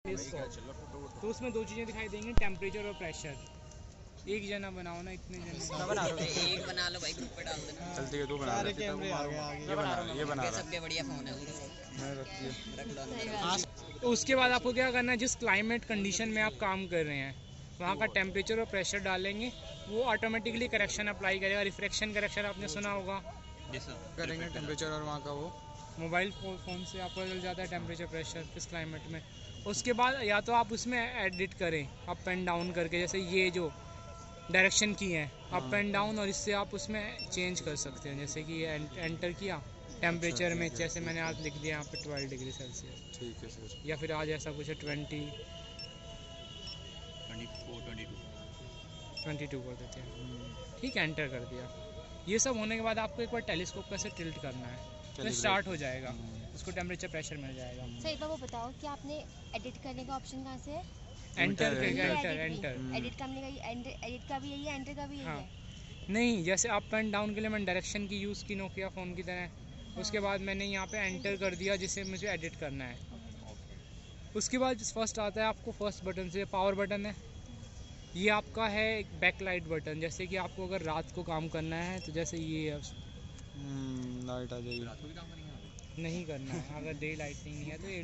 तो उसमें दो चीज़ें दिखाई देंगी, टेम्परेचर और प्रेशर। एक जना बनाओ ना, इतने जने बना लो, एक बना लो भाई, ग्रुप पे डाल देना। चलती है, तू बना सारे कैमरे आ गए आगे। ये बना रहा सबके बढ़िया फोन है, मैं रख है। तो उसके बाद आपको क्या करना है, जिस क्लाइमेट कंडीशन में आप काम कर रहे हैं वहाँ का टेम्परेचर और प्रेशर डालेंगे, वो ऑटोमेटिकली करेक्शन अप्लाई करेगा। रिफ्रेक्शन करेक्शन आपने सुना होगा, करेंगे टेम्परेचर और वहाँ का वो मोबाइल फ़ोन से आपको चल जाता है टेम्परेचर प्रेशर किस क्लाइमेट में। उसके बाद या तो आप उसमें एडिट करें अप एंड डाउन करके, जैसे ये जो डायरेक्शन की है अप एंड डाउन, और इससे आप उसमें चेंज कर सकते हैं। जैसे कि एंटर किया टेम्परेचर में, जैसे मैंने आज लिख दिया यहाँ पे 12 डिग्री सेल्सियस, ठीक है सर। या फिर आज ऐसा कुछ है 22 कर देते हैं, ठीक है, एंटर कर दिया। ये सब होने के बाद आपको एक बार टेलीस्कोप का से टिल्ट करना है, तो स्टार्ट हो जाएगा, उसको टेम्परेचर प्रेशर मिल जाएगा। सर एक बार वो बताओ कि आपने एडिट करने का ऑप्शन कहाँ से है? एंटर करेगा, एंटर एडिट करने का एडिट का भी यही है, एंटर का भी यही हाँ है? नहीं, जैसे अप एंड डाउन के लिए मैंने डायरेक्शन की यूज़ की नोकिया फ़ोन की तरह। उसके बाद मैंने यहाँ पे एंटर कर दिया जिसे मुझे एडिट करना है। उसके बाद फर्स्ट आता है आपको, फर्स्ट बटन से पावर बटन है, ये आपका है एक बैकलाइट बटन। जैसे कि आपको अगर रात को काम करना है तो जैसे ये लाइट आ जाएगी, नहीं करना है, अगर डे लाइटिंग नहीं है तो ये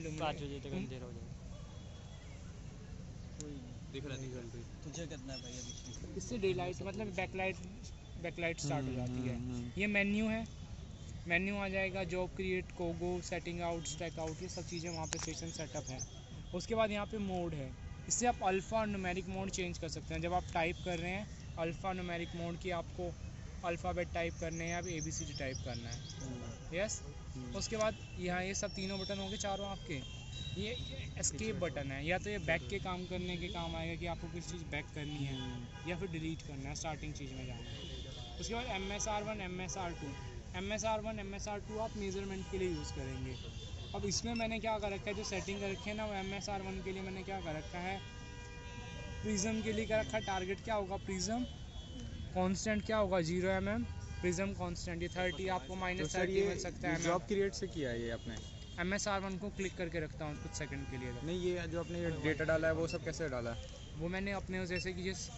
तुझे कितना है भाई अभी? इससे डे लाइट मतलब बैकलाइट स्टार्ट हो जाती है। ये मेन्यू है, मेन्यू आ जाएगा, जॉब क्रिएट, कोगो, सेटिंग आउट, स्टैक आउट, ये सब चीज़ें वहाँ पे सेशन सेटअप है। उसके बाद यहाँ पे मोड है, इससे आप अल्फ़ा न्यूमेरिक मोड चेंज कर सकते हैं। जब आप टाइप कर रहे हैं अल्फ़ा न्यूमेरिक मोड की, आपको अल्फ़ाबेट टाइप करने हैं या ABCD टाइप करना है, यस। उसके बाद यहाँ ये सब तीनों बटन होंगे चारों आपके। ये एस्केप बटन है, या तो ये बैक के काम करने के काम आएगा कि आपको किसी चीज़ बैक करनी है, या फिर डिलीट करना है, स्टार्टिंग चीज़ में जाना है। उसके बाद MSR1 MSR1 MSR2 आप मेज़रमेंट के लिए यूज़ करेंगे। अब इसमें मैंने क्या कर रखा है, जो सेटिंग कर रखी है ना, वो MSR1 के लिए मैंने क्या कर रखा है, प्रिज्म के लिए क्या रखा है, टारगेट क्या होगा प्रिज्म, कांस्टेंट क्या होगा 0 mm, प्रिज्म कांस्टेंट ये 30, आपको -30 मिल सकता है। जॉब क्रिएट से किया है ये आपने? MSR1 को क्लिक करके रखता हूँ कुछ सेकंड के लिए। नहीं, ये जो आपने डेटा डाला है वो सब कैसे डाला है? वो मैंने अपने जैसे कि जिस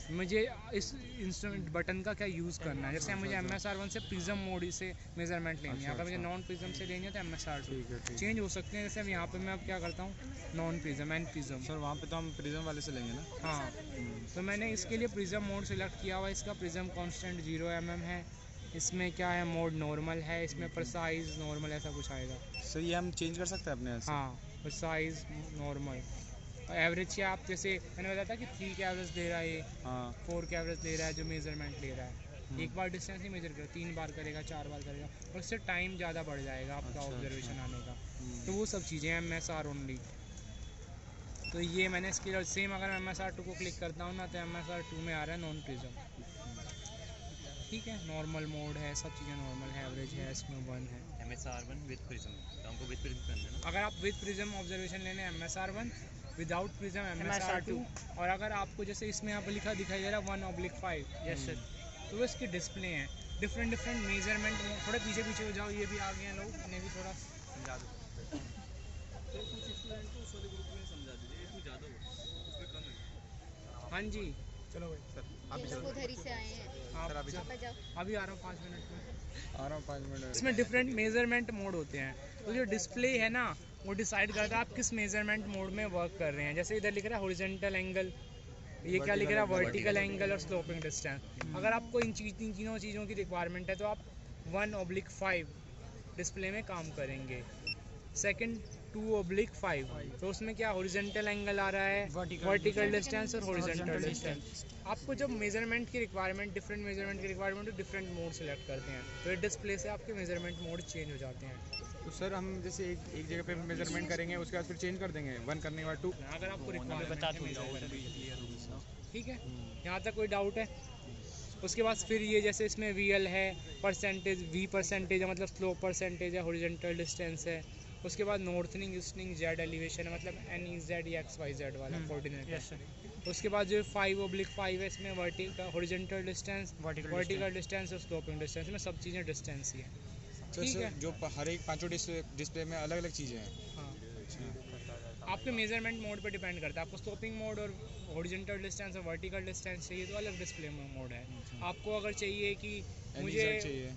मुझे इस इंस्ट्रूमेंट बटन का क्या यूज़ करना है, जैसे मुझे MSR1 से प्रिज्म मोड से मेजरमेंट लेनी है, अगर मुझे नॉन प्रिज्म से लेनी है तो MSR2 चेंज हो सकते हैं। जैसे अब यहाँ पे मैं अब क्या करता हूँ, non prism and prism. Sir वहाँ पे तो हम प्रिज्म वाले से लेंगे ना? हाँ, तो मैंने इसके लिए प्रिज्म मोड सिलेक्ट किया हुआ है। इसका प्रिज्म कांस्टेंट 0 mm है, इसमें क्या है मोड नॉर्मल है, इसमें प्रिसाइज नॉर्मल ऐसा कुछ आएगा। सर ये हम चेंज कर सकते हैं अपने? हाँ, प्रिसाइज नॉर्मल। एवरेज क्या आप जैसे मैंने बताया था कि 3 का एवरेज दे रहा है, ये 4 का एवरेज दे रहा है जो मेजरमेंट ले रहा है। एक बार डिस्टेंस ही मेजर करेगा, 3 बार करेगा, 4 बार करेगा, और उससे टाइम ज़्यादा बढ़ जाएगा आपका ऑब्जर्वेशन आने का। तो वो सब चीज़ें हैं MSR ओनली। तो ये मैंने इसके सेम अगर MSR2 को क्लिक करता हूँ ना, तो MSR2 में आ रहा है नॉन प्रिज्म, ठीक है, नॉर्मल मोड है, सब चीज़ें नॉर्मल है, एवरेज है, इसमें 1 है। MSR1 विद प्रिज्म, तो हमको विद प्रिज्म करना है ना? अगर आप विद प्रिज्म ऑब्जर्वेशन लेने MSR1, विदाउट प्रिज्म MSR2, और अगर आपको जैसे इसमें यहाँ पर लिखा दिखाई दे रहा है 1/5, यस सर, तो वो इसके डिस्प्ले हैं, डिफरेंट मेजरमेंट। थोड़े पीछे हो जाओ, ये भी आ गए हैं लोग, इन्हें भी थोड़ा समझा दो। हाँ जी, चलो भाई सर, उधर ही से आए हैं। अभी आ रहा हूँ 5 मिनट में, आ रहा हूँ 5 मिनट। इसमें डिफरेंट मेजरमेंट मोड होते हैं, तो जो डिस्प्ले है ना वो डिसाइड करता है आप किस मेजरमेंट मोड में वर्क कर रहे हैं। जैसे इधर लिख रहा है हॉरिजॉन्टल एंगल, ये क्या लिख रहा है, वर्टिकल एंगल और स्लोपिंग डिस्टेंस। अगर आपको इन तीनों चीज़ों की रिक्वायरमेंट है तो आप 1/5 डिस्प्ले में काम करेंगे। सेकंड 2/5, तो उसमें क्या हॉरिजॉन्टल एंगल आ रहा है, वर्टिकल डिस्टेंस और हॉरिजॉन्टल डिस्टेंस। आपको जब मेजरमेंट की रिक्वायरमेंट, डिफरेंट मेजरमेंट की रिक्वायरमेंट, तो डिफरेंट मोड सेलेक्ट करते हैं, तो डिस्प्ले से आपके मेजरमेंट मोड चेंज हो जाते हैं। तो सर हम जैसे एक जगह पे मेजरमेंट करेंगे, उसके बाद फिर चेंज कर देंगे 1 करने के बाद 2? अगर आपको रिक्वायरमेंट है, ठीक है, यहाँ तक कोई डाउट है? उसके बाद फिर ये जैसे इसमें VL है, परसेंटेज, V% है मतलब स्लोप परसेंटेज है, हॉरिजॉन्टल डिस्टेंस है। उसके बाद नॉर्थनिंग, ईस्टनिंग, जेड एलिवेशन है, मतलब NEZ या XYZ वाला कोऑर्डिनेट। उसके बाद जो 5/5 है, इसमें vertical, horizontal distance, vertical distance और स्लोपिंग डिस्टेंस, में सब चीज़ें डिस्टेंस ही है, ठीक है। जो हर एक 5 डिस्प्ले में अलग अलग चीज़ें हैं। हाँ, आपके मेजरमेंट मोड पे डिपेंड करता है। आपको स्लोपिंग मोड और हॉरिजॉन्टल डिस्टेंस और वर्टिकल डिस्टेंस चाहिए तो अलग डिस्प्ले मोड है। आपको अगर चाहिए कि मुझे चाहिए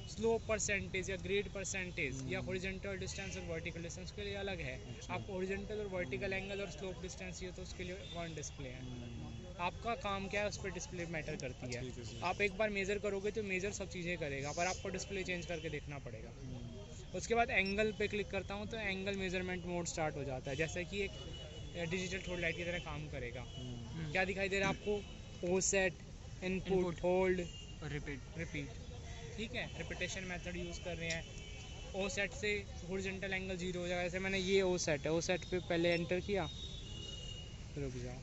स्लोप परसेंटेज या ग्रेड परसेंटेज या हॉरिजॉन्टल डिस्टेंस और वर्टिकल डिस्टेंस के लिए अलग है। आपको हॉरिजॉन्टल और वर्टिकल एंगल और स्लोप डिस्टेंस चाहिए तो उसके लिए वन डिस्प्ले है। आपका काम क्या है उस पर डिस्प्ले मैटर करती है। आप एक बार मेज़र करोगे तो मेज़र सब चीज़ें करेगा, पर आपको डिस्प्ले चेंज करके देखना पड़ेगा। उसके बाद एंगल पे क्लिक करता हूँ तो एंगल मेजरमेंट मोड स्टार्ट हो जाता है, जैसे कि एक डिजिटल थ्रोड लाइट की तरह काम करेगा। क्या दिखाई दे रहा है आपको? ओ सेट, इनपुट, होल्ड, रिपीट। ठीक है, रिपीटेशन मेथड यूज़ कर रहे हैं। ओ सेट से हॉरिजॉन्टल एंगल 0 हो जाएगा। जैसे मैंने ये ओ सेट है, ओ सेट पे पहले एंटर किया, रुक जाओ,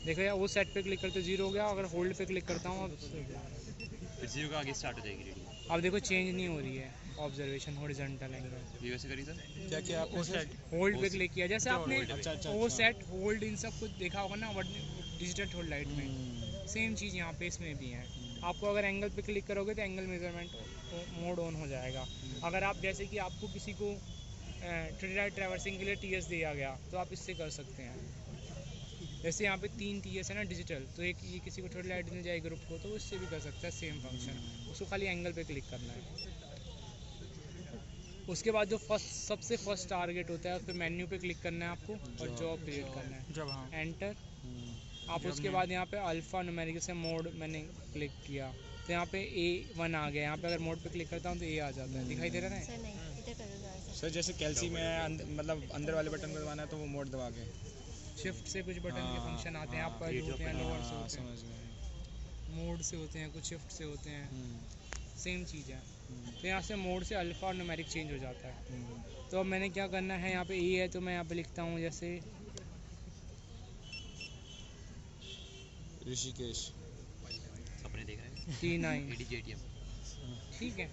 देखो यार वो सेट पे क्लिक करते 0 हो गया। अगर होल्ड पे क्लिक करता हूँ अब फिर 0 का आगे स्टार्ट हो जाएगी रीडिंग। अब देखो चेंज नहीं हो रही है ऑब्जर्वेशन हॉरिजॉन्टल एंगल। ये वैसे करी सर? क्या किया आपने सर? होल्ड पे क्लिक किया, जैसे आपने अच्छा, वो सेट होल्ड इन सब कुछ देखा होगा ना डिजिटल थ्रोड लाइट में। सेम चीज़ यहाँ पे इसमें भी है। आपको अगर एंगल पे क्लिक करोगे तो एंगल मेजरमेंट मोड ऑन हो जाएगा। अगर आप जैसे कि आपको किसी को थ्री ट्रैवर्सिंग के लिए TS दिया गया तो आप इससे कर सकते हैं। जैसे यहाँ पे 3 TS है ना डिजिटल, तो एक ये किसी को थोड़ी लाइट देनी जाए ग्रुप को तो उससे भी कर सकता है सेम फंक्शन। उसको खाली एंगल पे क्लिक करना है। उसके बाद जो सबसे फर्स्ट टारगेट होता है उस पर मेन्यू पे क्लिक करना है आपको और जॉब क्रिएट करना है। जब हाँ एंटर। आप उसके बाद यहाँ पे अल्फ़ा न्यूमेरिकल से मोड मैंने क्लिक किया तो यहाँ पे A1 आ गया। यहाँ पे अगर मोड पे क्लिक करता हूँ तो A आ जाता है, दिखाई दे रहा है। सर नहीं, इधर करो ज़रा सा। सर जैसे कैल्सी में मतलब अंदर वाले बटन को दबाना है तो वो मोड दबा के शिफ्ट से कुछ बटन के फंक्शन आते हैं, आपका जो होते हैं लोअर से होते हैं, समझ गए। मोड से होते हैं, कुछ शिफ्ट से होते हैं, सेम चीज़ है। तो यहाँ से मोड से अल्फ़ा और न्यूमेरिक चेंज हो जाता है। तो अब मैंने क्या करना है, यहाँ पे ए है तो मैं यहाँ पे लिखता हूँ जैसे ऋषिकेश। सपने देख रहे हैं? T9। ADJTM। ठीक है,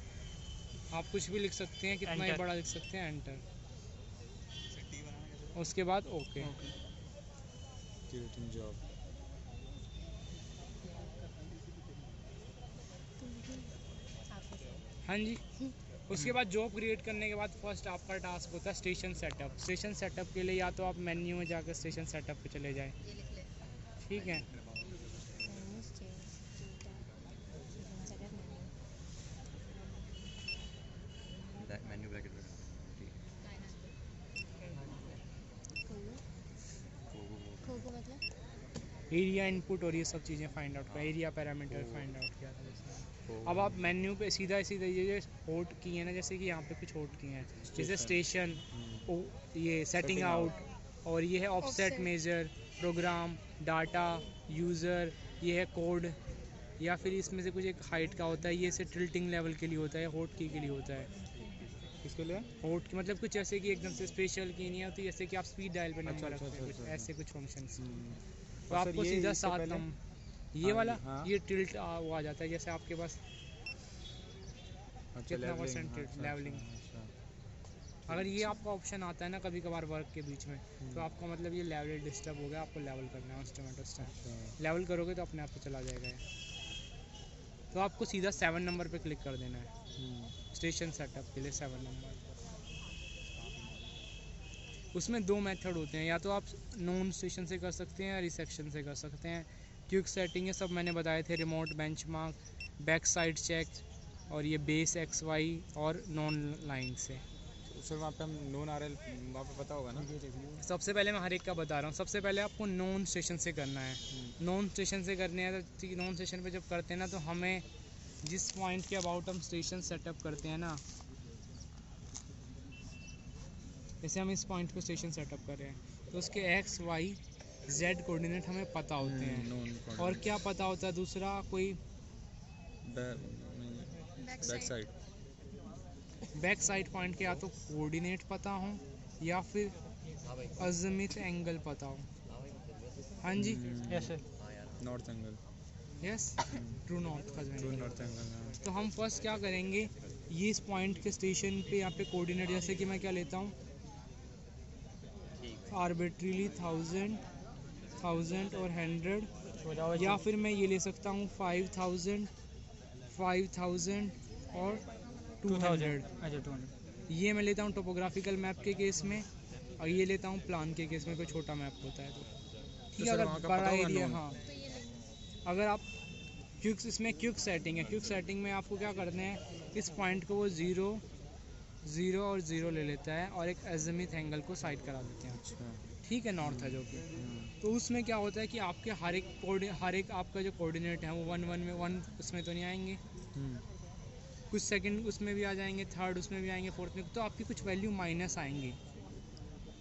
आप कुछ भी लिख सकते हैं, कितना ही बड़ा लिख सकते हैं, एंटर। उसके बाद ओके। Creating job. आपके साथ। हाँ जी। उसके बाद जॉब क्रिएट करने के बाद फर्स्ट आपका टास्क होता है स्टेशन सेटअप। स्टेशन सेटअप के लिए या तो आप मेन्यू में जाकर स्टेशन सेटअप पे चले जाएं, ठीक है। Manus change to the setup menu. Menu bracket में खोगो मतलब एरिया इनपुट और ये सब चीज़ें फाइंड आउट कर, एरिया पैरामीटर फाइंड आउट किया था जैसे। अब आप मेन्यू पे सीधा ये होट की है ना, जैसे कि यहाँ पे कुछ होट की हैं, जैसे स्टेशन, ये सेटिंग आउट, और ये है offset Offset. Measure, program, data, user, ये है कोड, या फिर इसमें से कुछ एक हाइट का होता है, ये से टिल्टिंग लेवल के लिए होता है, होट की के लिए होता है। किसके लिए? होट की मतलब कुछ ऐसे कि एकदम से स्पेशल की नहीं होती, जैसे कि आप स्पीड डायल पे नंबर अच्छा, रखते हैं, अच्छा, कुछ ऐसे कुछ फंक्शंस। तो और सर आपको ये सीधा इससे 7 पहले? ये वाला हाँ। ये टिल्ट वो आ जाता है, जैसे आपके पास अच्छा, कितना leveling, परसेंट अच्छा, लेवलिंग। अच्छा। अगर ये आपका ऑप्शन आता है ना कभी कभार वर्क के बीच में, तो आपका मतलब ये लेवल डिस्टर्ब हो गया, आपको लेवल करना है उस टाइम। लेवल करोगे तो अपने आप से चला जाएगा ये। तो आपको सीधा 7 नंबर पे क्लिक कर देना है स्टेशन सेटअप के लिए। 7 नंबर, उसमें 2 मेथड होते हैं, या तो आप नॉन स्टेशन से कर सकते हैं या रिसेप्शन से कर सकते हैं। क्विक सेटिंग है सब मैंने बताए थे, remote benchmark, back side check, और ये बेस XY और नॉन लाइन से। सर वहाँ पे हम नॉन RL वहाँ पे पता होगा ना? सबसे पहले मैं हर एक का बता रहा हूँ। सबसे पहले आपको नॉन स्टेशन से करना है। नॉन स्टेशन से करने हैं तो नॉन स्टेशन पे जब करते हैं ना, तो हमें जिस पॉइंट के अबाउट हम स्टेशन सेटअप करते हैं ना, जैसे हम इस पॉइंट पे स्टेशन सेटअप कर रहे हैं तो उसके XY Z कोऑर्डिनेट हमें पता होते हैं। और क्या पता होता है दूसरा, कोई बैक साइड पॉइंट के या तो कोऑर्डिनेट पता हो या फिर अज़मित एंगल पता हो। हाँ जी, north angle. Yes, true north north angle. तो हम फर्स्ट क्या करेंगे, ये इस पॉइंट के स्टेशन पे यहाँ पे कोऑर्डिनेट, जैसे कि मैं क्या लेता हूँ आर्बिट्रीली 1000 और 100 या फिर मैं ये ले सकता हूँ 5000, 5000 और 200। अच्छा 200। ये मैं लेता हूँ टोपोग्राफिकल मैप के केस में, और ये लेता हूँ प्लान के केस में, कोई छोटा मैप होता है तो ठीक है। सर अगर वहाँ का बड़ा पता होगा एरिया, known? हाँ, अगर आप क्विक, इसमें क्विक सेटिंग है। क्विक सेटिंग में आपको क्या करना है, इस पॉइंट को वो 0 0 और 0 ले लेता है और एक एज़िमुथ एंगल को साइड करा देते हैं, ठीक है, नॉर्थ है जो कि। तो उसमें क्या होता है कि आपके हर एक आपका जो कोऑर्डिनेट है वो 1 1 में 1 उसमें तो नहीं आएंगे, कुछ सेकंड उसमें भी आ जाएंगे, थर्ड उसमें भी आएंगे, फोर्थ में, तो आपकी कुछ वैल्यू माइनस आएंगी,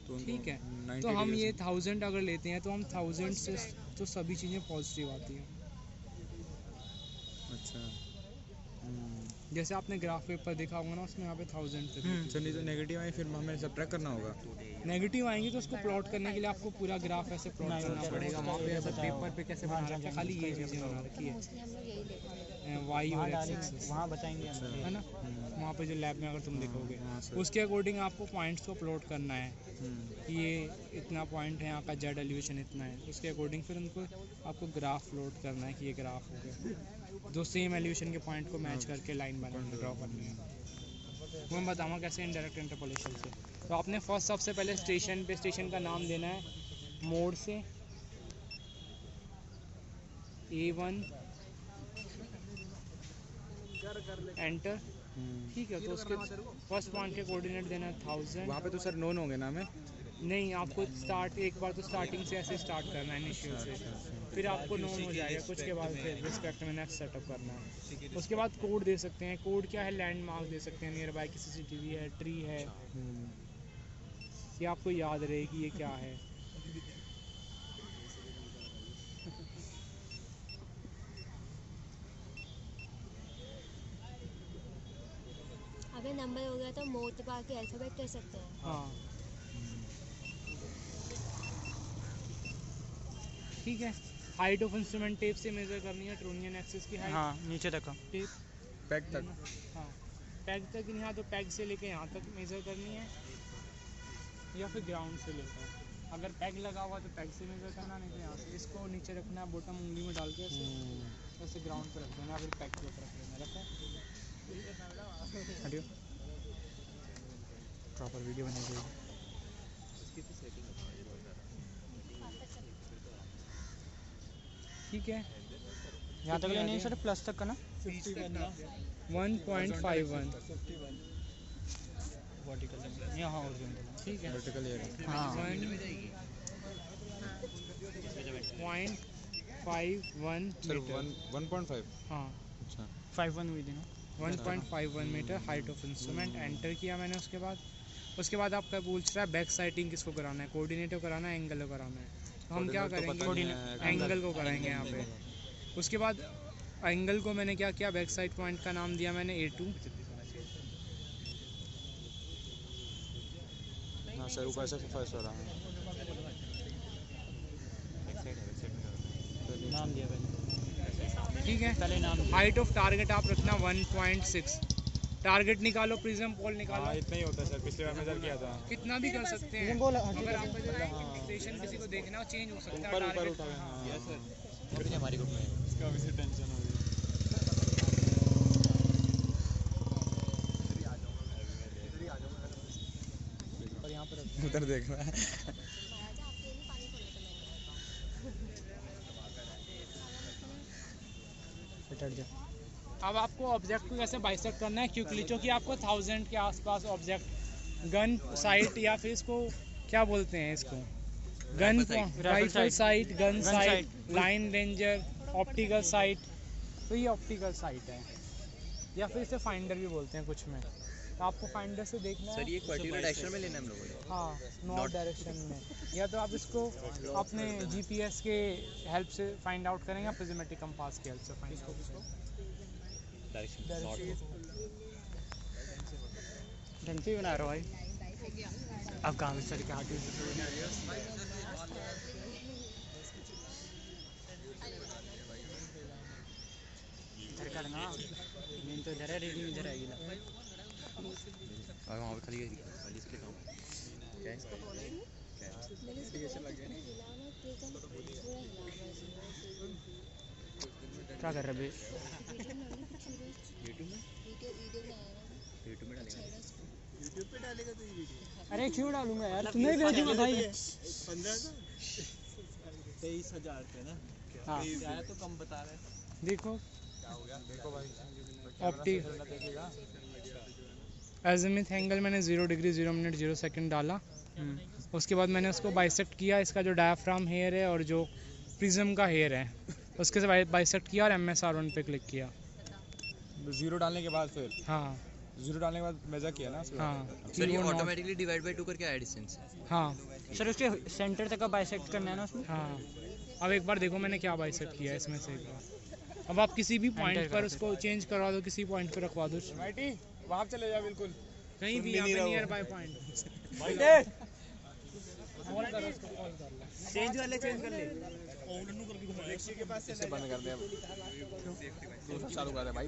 तो उनको ठीक है। 90 तो हम डिग्री ये से- 1000 अगर लेते हैं तो हम 1000 से तो सभी चीज़ें पॉजिटिव आती हैं। अच्छा। जैसे आपने ग्राफ पेपर देखा होगा ना, उसमें यहाँ पे 1000 थे। सर नहीं तो नेगेटिव आए फिर हमें सब्ट्रैक्ट करना होगा। नेगेटिव आएंगे तो उसको प्लॉट करने के लिए आपको पूरा ग्राफ ऐसे प्लॉट करना पड़ेगा। वहाँ पे ऐसे पेपर पे कैसे बना रखा है, खाली ये चीज़ें बना रखी है, मोस्टली हम लोग यही लेते हैं। वाई और एक्स एक्सिस, वहाँ बचाएंगे है ना। वहाँ पे जो लैब में अगर तुम देखोगे, हाँ, सर। उसके अकॉर्डिंग आपको पॉइंट्स को प्लॉट करना है कि ये इतना पॉइंट है, यहाँ का जेड एलिवेशन इतना है, उसके अकॉर्डिंग फिर उनको आपको ग्राफ प्लॉट करना है कि ये ग्राफ हो गया, दो सेम एलिवेशन के पॉइंट को मैच करके लाइन बनानी, ड्रॉ करनी है। वो मैं बताऊँगा कैसे इंडायरेक्ट इंटरपोलेशन से। तो आपने फर्स्ट सबसे पहले स्टेशन का नाम देना है, मोड से A1 एंटर, ठीक है। तो उसके फर्स्ट पॉइंट के कोऑर्डिनेट देना है 1000। वहाँ पे तो सर नोन होंगे ना हमें? नहीं, आपको स्टार्ट एक बार तो स्टार्टिंग से ऐसे स्टार्ट करना है, इनिशियल से, फिर आपको नोन हो जाएगा, कुछ के बाद फिर रिस्पेक्ट में नेक्स्ट सेटअप करना है। उसके बाद कोड दे सकते हैं। कोड क्या है, लैंडमार्क दे सकते हैं, नियर बाय की CCTV है, ट्री है, ये आपको याद रहे कि ये क्या है। अगर नंबर हो गया तो मोड दबा के अल्फ़ाबेट कर सकते हैं। हाँ, ठीक है। हाइट ऑफ इंस्ट्रूमेंट टेप से मेजर करनी है, ट्रोनियन एक्सिस की हाइट। हाँ नीचे तक का। टेप पैक तक। हाँ, पैग तक नहीं, हाँ तो पैग से लेके यहाँ तक मेज़र करनी है, या फिर ग्राउंड से लेकर। अगर पैग लगा हुआ तो पैग से मेज़र करना, नहीं तो यहाँ से इसको नीचे रखना है, बॉटम उंगली में डाल के ऐसे ग्राउंड पे रख देना, फिर पैग के ऊपर रख देना। रखा हटियो, प्रॉपर वीडियो बनेगी। ठीक है। यहाँ तक नहीं सर, प्लस तक का ना। 1.51, वर्टिकल यहाँ हॉरिजॉन्टल। ठीक है। Vertical area. हाँ 1.51 सर मीटर। 1.5। हाँ, अच्छा। 51 हुई थी ना। 1.51 metre height of instrument. Enter किया मैंने। उसके बाद आपका पूछ रहा है बैक साइटिंग किसको कराना है, कोऑर्डिनेट को कराना है, एंगल को कराना है। तो हम क्या कोऑर्डिनेट तो पता करेंगे, नहीं है, एंगल को कराएंगे यहाँ पे। उसके बाद एंगल को मैंने क्या किया, बैक साइड पॉइंट का नाम दिया मैंने A2। हाँ सर ऊपर से फर्स्ट हो रहा है। नाम दिया पहले, ठीक है। पहले नाम दिया। हाइट ऑफ टारगेट आप रखना 1.6। टारगेट निकालो, प्रिज्म पॉल निकालो। हाँ इतना ही होता है सर, पिछले बार मेजर किया था। कितना भी कर सकते हैं। बोला, अगर आपको स्टेशन किसी को देखना हो, चेंज हो सकता है ऊपर टारगेट। उठा है। हाँ सर फिर से हमारी ग्रुप में इसका वैसे टेंशन हो रही और यहाँ पर है। उधर देख रहा है। राजा आपके लिए पानी खोला था मैंने। हट जा। अब आपको ऑब्जेक्ट को कैसे बाइसेक्ट करना है क्विकली, क्योंकि आपको 1000 के आसपास ऑब्जेक्ट, गन साइट या फिर इसको क्या बोलते हैं, इसको gun rifle site, gun site, line ranger, optical site. तो ये ऑप्टिकल साइट है, या फिर इसे फाइंडर भी बोलते हैं कुछ में। तो आपको फाइंडर से देखना है। सर ये पर्टिकुलर डायरेक्शन में लेना है हम लोगों ने। हाँ, नॉर्थ डायरेक्शन में, या तो आप इसको अपने GPS के हेल्प से फाइंड आउट करेंगे, या प्रिज्मेटिक कंपास की हेल्प से फाइंड आउट। Direction not. ढंग से ही बना रहा हो भाई। अब कहाँ सर के हाथ इधर करना, मेन तो इधर है, रीडिंग इधर आएगी ना। और वहाँ पे खाली इसके काम क्या है? मैंने इसको बोला कि इसमें हिलाना तेज है, थोड़ा हिला बस। क्या कर रहे वीडियो में आगे पीछे रोज यूट्यूब में वीडियो बनाया ना, यूट्यूब में अच्छा डालेगा। है उसको। अरे क्यों डालूंगा यार, तुम्हें भी भेजूंगा भाई। 23,000 थे ना। हाँ क्या तो कम बता रहे। देखो देखो भाई ऑप्टिक देखेगा। एजिमुथ एंगल मैंने 0 डिग्री 0 मिनट 0 सेकंड डाला। उसके बाद मैंने उसको बाइसेक्ट किया, इसका जो डायफ्राम हेयर है और जो प्रिज्म का हेयर है उसके से बाइसेक्ट किया और MSR1 पे क्लिक किया। 0 डालने के बाद फिर हाँ 0 डालने के बाद मेजर किया ना उसके बाद? हाँ सर ये वो नॉट- ऑटोमेटिकली डिवाइड बाय 2 करके आया डिस्टेंस। हाँ सर उसके सेंटर तक का बाइसेक्ट करना है ना उसमें। हाँ। अब एक बार देखो मैंने क्या बाइसेक्ट किया है इसमें से एक बार। अब आप किसी भी पॉइंट पर उसको चेंज करवा दो, किसी पॉइंट पर रखवा दो, माइटी वहाँ चले जा बिल्कुल। कहीं भी यहाँ पे नियर बाय पॉइंट। चेंज कर ले। इससे बंद कर दे अब। दूसरा चालू कर दे भाई।